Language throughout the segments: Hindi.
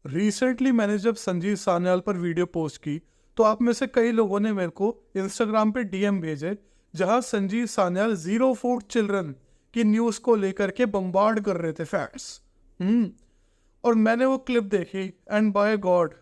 रिसेंटली मैंने जब संजीव सान्याल पर वीडियो पोस्ट की तो आप में से कई लोगों ने मेरे को इंस्टाग्राम पे डीएम भेजे जहां Sanjeev Sanyal zero food children की न्यूज़ को लेकर के बम्बार्ड कर रहे थे फैक्ट्स। और मैंने वो क्लिप देखी and by God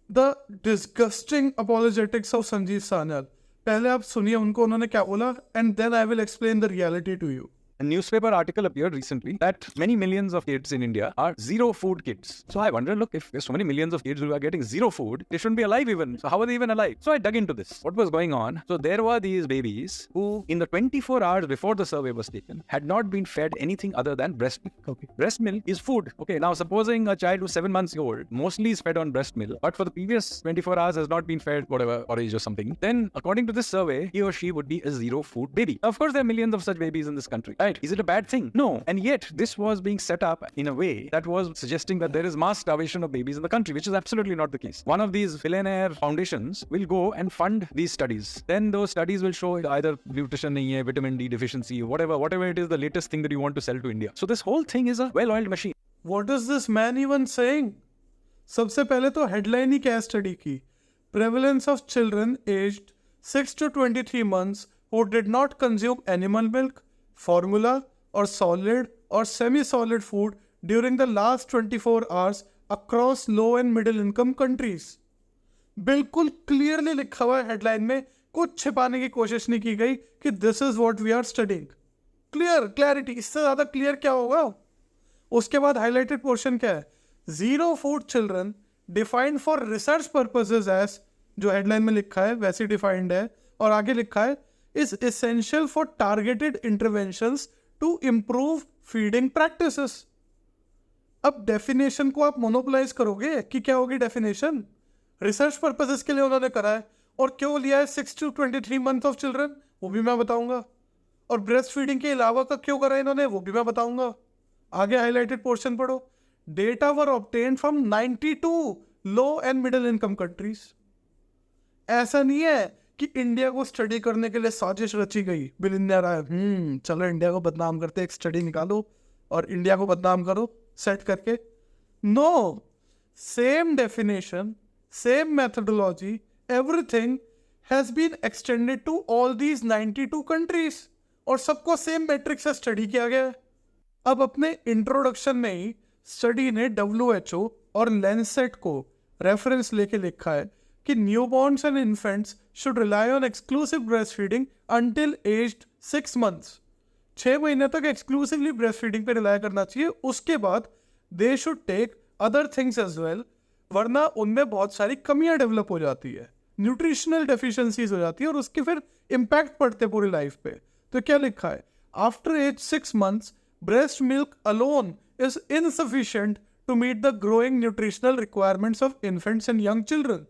the disgusting apologetics of Sanjeev Sanyal. पहले आप सुनिए उनको, उन्होंने क्या बोला and then I will explain the reality to you. A newspaper article appeared recently that many millions of kids in India are zero food kids. So I wonder, look, if there's so many millions of kids who are getting zero food, they shouldn't be alive even. So how are they even alive? So I dug into this. What was going on? So there were these babies who, in the 24 hours before the survey was taken, had not been fed anything other than breast milk. Okay. Breast milk is food. Okay. Now supposing a child who's 7 months old mostly is fed on breast milk, but for the previous 24 hours has not been fed whatever porridge or something, then according to this survey, he or she would be a zero food baby. Of course, there are millions of such babies in this country. Right? Is it a bad thing? No. And yet, this was being set up in a way that was suggesting that there is mass starvation of babies in the country, which is absolutely not the case. One of these billionaire foundations will go and fund these studies. Then those studies will show either nutrition nahi hai, vitamin D deficiency, whatever it is, the latest thing that you want to sell to India. So this whole thing is a well-oiled machine. What is this man even saying? सबसे पहले तो हेडलाइन ही क्या स्टडी की, prevalence of children aged 6 to 23 months who did not consume animal milk, formula or solid or semi-solid food during the last 24 hours across low and middle income countries. बिल्कुल क्लियरली लिखा हुआ है हेडलाइन में, कुछ छिपाने की कोशिश नहीं की गई कि this is what we are studying. Clarity, इससे ज्यादा क्लियर क्या होगा? उसके बाद हाईलाइटेड पोर्शन क्या है? Zero food children defined for research purposes as, जो हेडलाइन में लिखा है वैसे डिफाइंड है, और आगे लिखा है is essential for targeted interventions to improve feeding practices. अब डेफिनेशन को आप मोनोपोलाइज करोगे कि क्या होगी डेफिनेशन? रिसर्च पर्पसेस के लिए उन्होंने करा है, और क्यों लिया है 6 to 23 मंथ ऑफ चिल्ड्रन, वो भी मैं बताऊंगा। और ब्रेस्ट फीडिंग के अलावा का क्यों करा है इन्होंने, वो भी मैं बताऊंगा। आगे हाईलाइटेड पोर्शन पढ़ो, data were obtained from 92 low and middle income countries. ऐसा नहीं है कि इंडिया को स्टडी करने के लिए साजिश रची गई, बिलियनियर आए चलो इंडिया को बदनाम करते, एक स्टडी निकालो और इंडिया को बदनाम करो सेट करके। No, same definition, same methodology, everything has been extended to all these 92 countries, और सबको सेम मैट्रिक से स्टडी किया गया है। अब अपने इंट्रोडक्शन में ही स्टडी ने WHO और लैंसेट को रेफरेंस लेके लिखा है कि newborns and infants should rely on exclusive breast feeding until aged 6 months। 6 महीने तक एक्सक्लूसिवली ब्रेस्ट फीडिंग पे रिलाई करना चाहिए, उसके बाद they should take other things as well, वरना उनमें बहुत सारी कमियां डेवलप हो जाती है, न्यूट्रिशनल डेफिशिएंसीज हो जाती है, और उसके फिर इम्पैक्ट पड़ते पूरी लाइफ पे। तो क्या लिखा है? After age 6 months breast milk alone is insufficient to meet the growing nutritional requirements of infants and young children.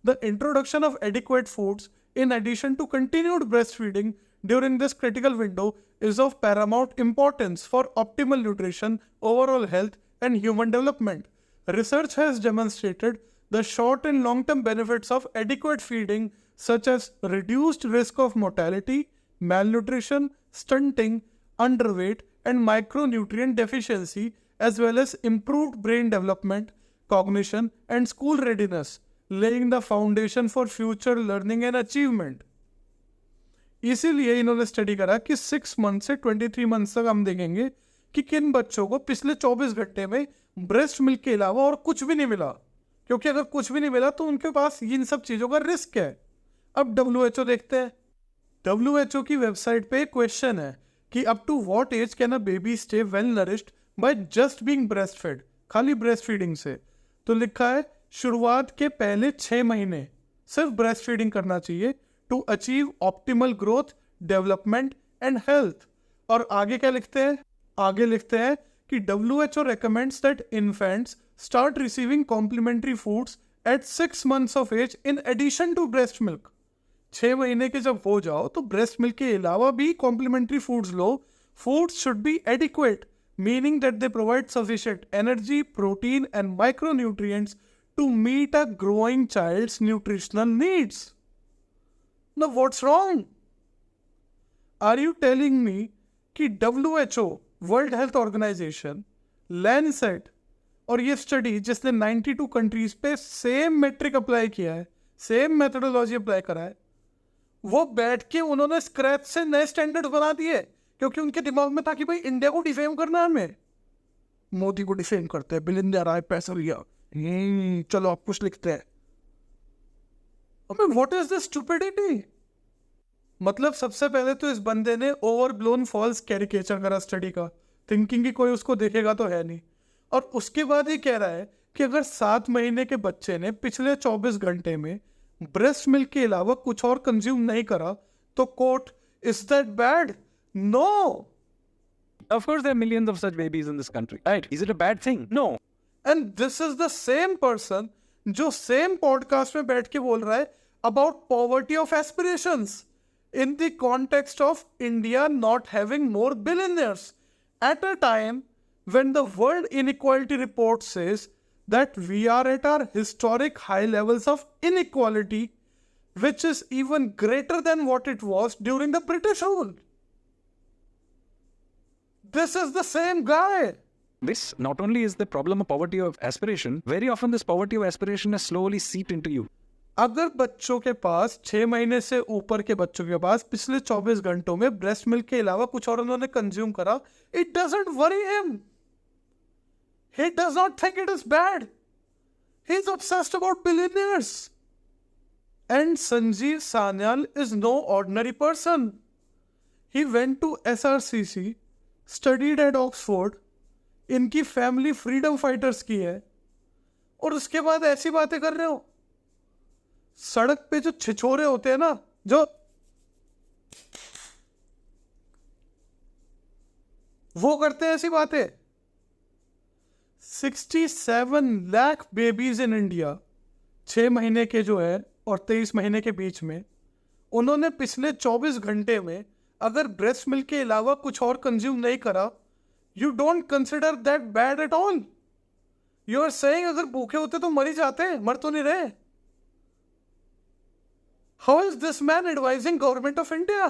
The introduction of adequate foods in addition to continued breastfeeding during this critical window is of paramount importance for optimal nutrition, overall health, and human development. Research has demonstrated the short and long-term benefits of adequate feeding, such as reduced risk of mortality, malnutrition, stunting, underweight, and micronutrient deficiency, as well as improved brain development, cognition, and school readiness, laying the foundation for future learning and achievement. इसीलिए इन्होंने स्टडी करा कि 6 months से 23 months तक हम देखेंगे कि किन बच्चों को पिछले 24 घंटे में ब्रेस्ट मिल्क के अलावा और कुछ भी नहीं मिला, क्योंकि अगर कुछ भी नहीं मिला तो उनके पास इन सब चीज़ों का रिस्क है। अब WHO देखते हैं। WHO की वेबसाइट पे क्वेश्चन है कि up to what age can a baby stay well nourished by just being breast fed, खाली ब्रेस्ट फीडिंग से। तो लिखा है शुरुआत के पहले 6 महीने सिर्फ ब्रेस्ट फीडिंग करना चाहिए to achieve optimal growth, development and health. और आगे क्या लिखते हैं? आगे लिखते हैं कि WHO recommends that infants start receiving complementary foods at 6 months of age in addition to breast milk। 6 महीने के जब हो जाओ तो ब्रेस्ट मिल्क के अलावा भी कॉम्प्लीमेंट्री फूड्स लो। Foods should be adequate, meaning that they provide sufficient energy, protein and micronutrients to meet a growing child's nutritional needs. Now what's wrong? Are you telling me कि WHO, world health organisation, Lancet और ये स्टडी जिसने 92 कंट्रीज पे सेम मेट्रिक अप्लाई किया है, सेम मेथोडोलॉजी अप्लाई करा है, वो बैठ के उन्होंने स्क्रैच से नए स्टैंडर्ड बना दिए, क्योंकि उनके दिमाग में था कि भाई इंडिया को डिफेम करना है हमें। मोदी को डिफेम करते हैं, बिलिंदर आए, पैसा लिया, चलो आप कुछ लिखते हैं। अबे व्हाट इज दिस स्टुपिडिटी? मतलब सबसे पहले तो इस बंदे ने ओवरब्लोन फॉल्स कैरिकेचर करा स्टडी का, थिंकिंग कि कोई उसको देखेगा तो है नहीं। और उसके बाद ये कह रहा है कि अगर 7 महीने के बच्चे ने पिछले 24 घंटे में ब्रेस्ट मिल्क के अलावा कुछ और कंज्यूम नहीं करा तो quote, is that bad? No. Of course, there are millions of such babies in this country, right? Is it a bad thing? No. And this is the same person जो सेम पॉडकास्ट में बैठ के बोल रहा है about poverty of aspirations in the context of India not having more billionaires at a time when the World Inequality Report says that we are at our historic high levels of inequality, which is even greater than what it was during the British rule. This is the same guy. This not only is the problem of poverty of aspiration, very often this poverty of aspiration has slowly seeped into you. अगर बच्चों के पास 6 महीने से ऊपर के बच्चों के पास पिछले 24 घंटों में ब्रेस्ट मिल्क के अलावा कुछ और उन्होंने कंज्यूम करा, it doesn't worry him, he does not think it is bad, he is obsessed about billionaires. And Sanjeev Sanyal is no ordinary person. He went to SRCC, studied at Oxford, इनकी फैमिली फ्रीडम फाइटर्स की है, और उसके बाद ऐसी बातें कर रहे हो। सड़क पे जो छिछोरे होते हैं ना, जो वो करते हैं ऐसी बातें। 67 लाख बेबीज इन इंडिया 6 महीने के जो है और 23 महीने के बीच में, उन्होंने पिछले 24 घंटे में अगर ब्रेस्ट मिल्क के अलावा कुछ और कंज्यूम नहीं करा, you don't consider that bad at all. You are saying अगर भूखे होते तो मर ही जाते, मर तो नहीं रहे। How is this man advising government of India?